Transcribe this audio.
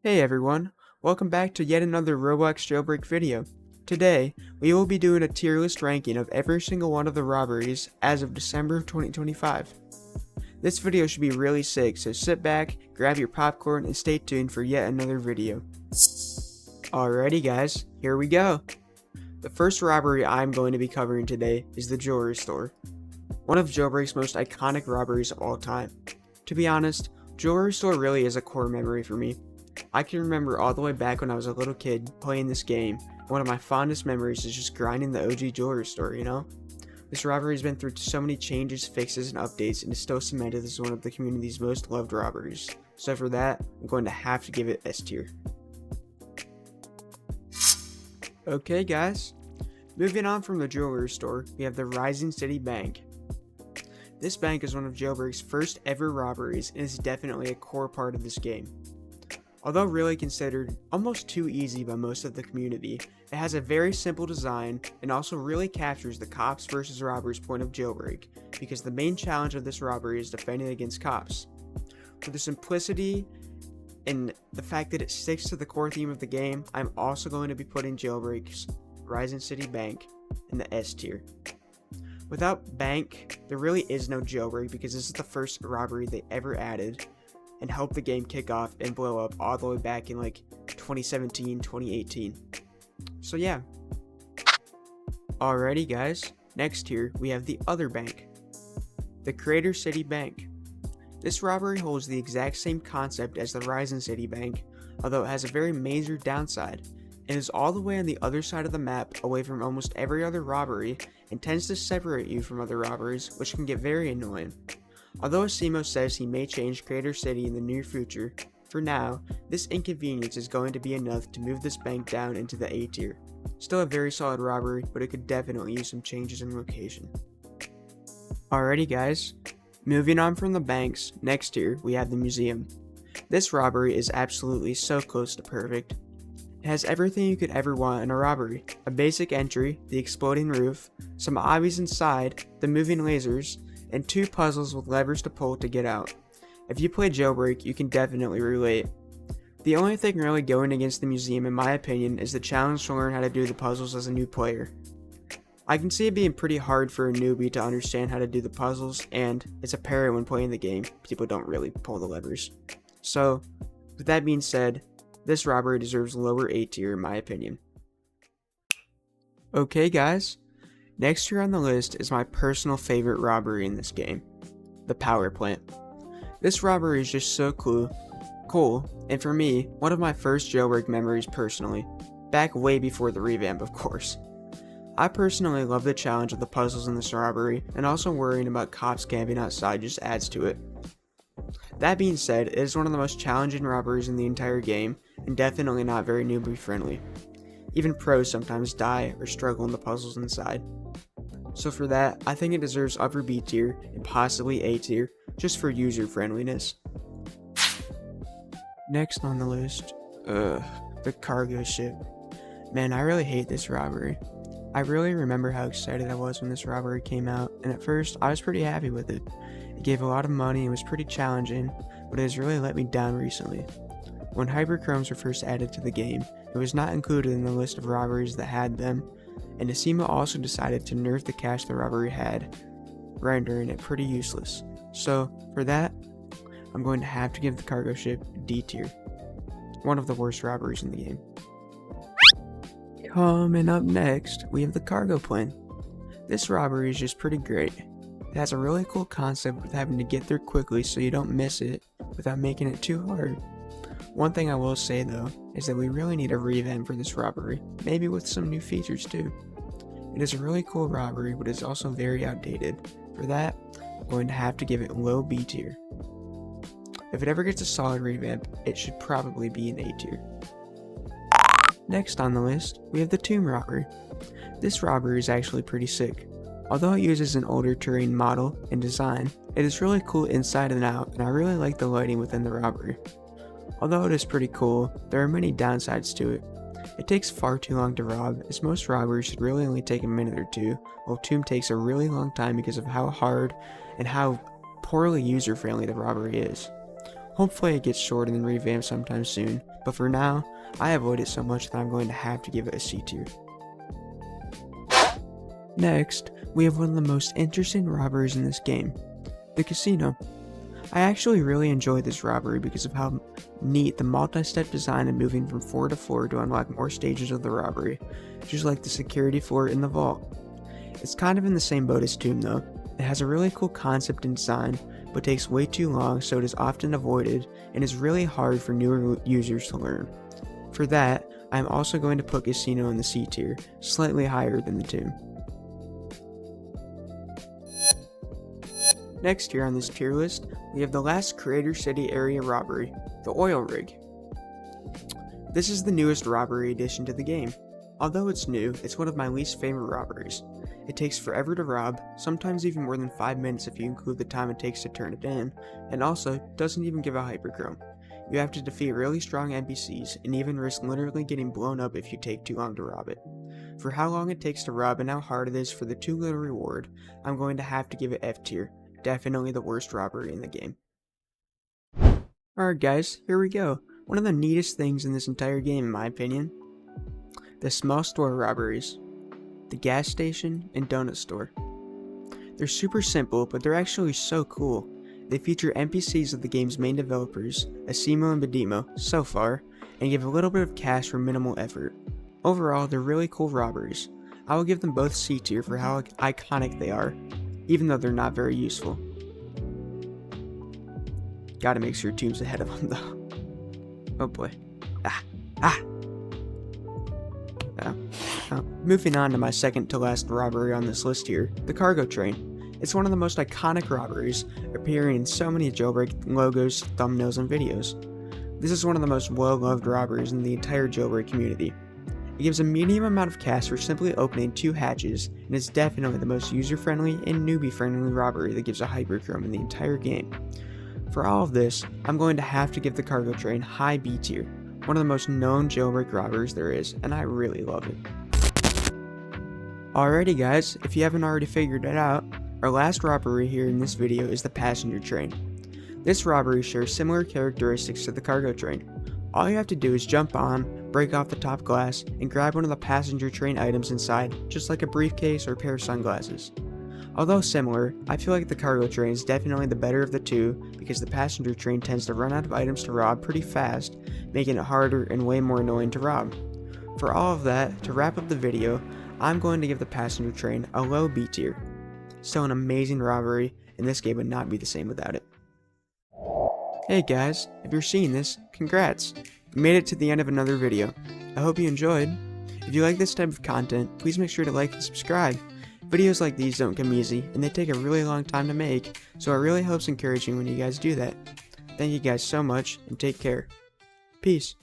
Hey everyone, welcome back to yet another Roblox Jailbreak video. Today, we will be doing a tier list ranking of every single one of the robberies as of December of 2025. This video should be really sick, so sit back, grab your popcorn, and stay tuned for yet another video. Alrighty guys, here we go. The first robbery I'm going to be covering today is the jewelry store. One of Jailbreak's most iconic robberies of all time. To be honest, jewelry store really is a core memory for me. I can remember all the way back when I was a little kid playing this game. One of my fondest memories is just grinding the OG jewelry store, you know? This robbery has been through so many changes, fixes, and updates, and is still cemented as one of the community's most loved robberies. So for that, I'm going to have to give it S tier. Okay guys, moving on from the jewelry store, we have the Rising City Bank. This bank is one of Jailbreak's first ever robberies and is definitely a core part of this game. Although really considered almost too easy by most of the community, it has a very simple design and also really captures the cops versus robbers point of Jailbreak, because the main challenge of this robbery is defending against cops. For the simplicity and the fact that it sticks to the core theme of the game, I'm also going to be putting Jailbreak's Rising City Bank in the S tier. Without Bank, there really is no Jailbreak, because this is the first robbery they ever added and helped the game kick off and blow up all the way back in like 2017, 2018. So yeah. Alrighty guys, next here we have the other bank, the Creator City Bank. This robbery holds the exact same concept as the Rising City Bank, although it has a very major downside. It is all the way on the other side of the map, away from almost every other robbery, and tends to separate you from other robberies, which can get very annoying. Although Asimo says he may change Creator City in the near future, for now, this inconvenience is going to be enough to move this bank down into the A tier. Still a very solid robbery, but it could definitely use some changes in location. Alrighty guys, moving on from the banks, next here we have the museum. This robbery is absolutely so close to perfect. It has everything you could ever want in a robbery. A basic entry, the exploding roof, some obbies inside, the moving lasers, and 2 puzzles with levers to pull to get out. If you play Jailbreak, you can definitely relate. The only thing really going against the museum, in my opinion, is the challenge to learn how to do the puzzles as a new player. I can see it being pretty hard for a newbie to understand how to do the puzzles, and it's apparent when playing the game, people don't really pull the levers. So, with that being said, this robbery deserves lower A tier in my opinion. Okay guys, next here on the list is my personal favorite robbery in this game, the power plant. This robbery is just so cool, and for me, one of my first Jailbreak memories personally, back way before the revamp of course. I personally love the challenge of the puzzles in this robbery, and also worrying about cops camping outside just adds to it. That being said, it is one of the most challenging robberies in the entire game, and definitely not very newbie friendly. Even pros sometimes die or struggle in the puzzles inside. So for that, I think it deserves upper B tier and possibly A tier, just for user friendliness. Next on the list, the cargo ship. Man, I really hate this robbery. I really remember how excited I was when this robbery came out, and at first, I was pretty happy with it. It gave a lot of money and was pretty challenging, but it has really let me down recently. When hyperchromes were first added to the game, it was not included in the list of robberies that had them, and Asimo also decided to nerf the cash the robbery had, rendering it pretty useless. So, for that, I'm going to have to give the cargo ship D tier. One of the worst robberies in the game. Coming up next, we have the cargo plane. This robbery is just pretty great. It has a really cool concept with having to get there quickly so you don't miss it without making it too hard. One thing I will say though, is that we really need a revamp for this robbery, maybe with some new features too. It is a really cool robbery, but it's also very outdated. For that, I'm going to have to give it low B tier. If it ever gets a solid revamp, it should probably be an A tier. Next on the list, we have the tomb robbery. This robbery is actually pretty sick. Although it uses an older terrain model and design, it is really cool inside and out, and I really like the lighting within the robbery. Although it is pretty cool, there are many downsides to it. It takes far too long to rob, as most robberies should really only take a minute or two, while Tomb takes a really long time because of how hard and how poorly user-friendly the robbery is. Hopefully it gets shortened and revamped sometime soon, but for now, I avoid it so much that I'm going to have to give it a C tier. Next, we have one of the most interesting robberies in this game, the casino. I actually really enjoy this robbery because of how neat the multi-step design and moving from floor to floor to unlock more stages of the robbery, just like the security floor in the vault. It's kind of in the same boat as Tomb though. It has a really cool concept and design, but takes way too long, so it is often avoided and is really hard for newer users to learn. For that, I am also going to put Casino in the C tier, slightly higher than the Tomb. Next here on this tier list, we have the last Creator City area robbery, the oil rig. This is the newest robbery addition to the game. Although it's new, it's one of my least favorite robberies. It takes forever to rob, sometimes even more than 5 minutes if you include the time it takes to turn it in, and also doesn't even give a hyperchrome. You have to defeat really strong NPCs, and even risk literally getting blown up if you take too long to rob it. For how long it takes to rob and how hard it is for the too little reward, I'm going to have to give it F tier. Definitely the worst robbery in the game. Alright guys, here we go. One of the neatest things in this entire game in my opinion. The small store robberies. The gas station and donut store. They're super simple, but they're actually so cool. They feature NPCs of the game's main developers, Asimo and Bedimo, so far, and give a little bit of cash for minimal effort. Overall, they're really cool robberies. I will give them both C tier for how iconic they are, even though they're not very useful. Gotta make sure Tomb's ahead of them though. Oh boy. Moving on to my second to last robbery on this list here, the cargo train. It's one of the most iconic robberies, appearing in so many Jailbreak logos, thumbnails, and videos. This is one of the most well-loved robberies in the entire Jailbreak community. It gives a medium amount of cash for simply opening 2 hatches, and is definitely the most user-friendly and newbie-friendly robbery that gives a hyperchrome in the entire game. For all of this, I'm going to have to give the cargo train high B tier, one of the most known Jailbreak robberies there is, and I really love it. Alrighty guys, if you haven't already figured it out, our last robbery here in this video is the passenger train. This robbery shares similar characteristics to the cargo train. All you have to do is jump on, break off the top glass, and grab one of the passenger train items inside, just like a briefcase or a pair of sunglasses. Although similar, I feel like the cargo train is definitely the better of the two because the passenger train tends to run out of items to rob pretty fast, making it harder and way more annoying to rob. For all of that, to wrap up the video, I'm going to give the passenger train a low B tier. Still an amazing robbery, and this game would not be the same without it. Hey guys, if you're seeing this, congrats! You made it to the end of another video. I hope you enjoyed. If you like this type of content, please make sure to like and subscribe. Videos like these don't come easy, and they take a really long time to make, so it really helps encouraging when you guys do that. Thank you guys so much, and take care. Peace.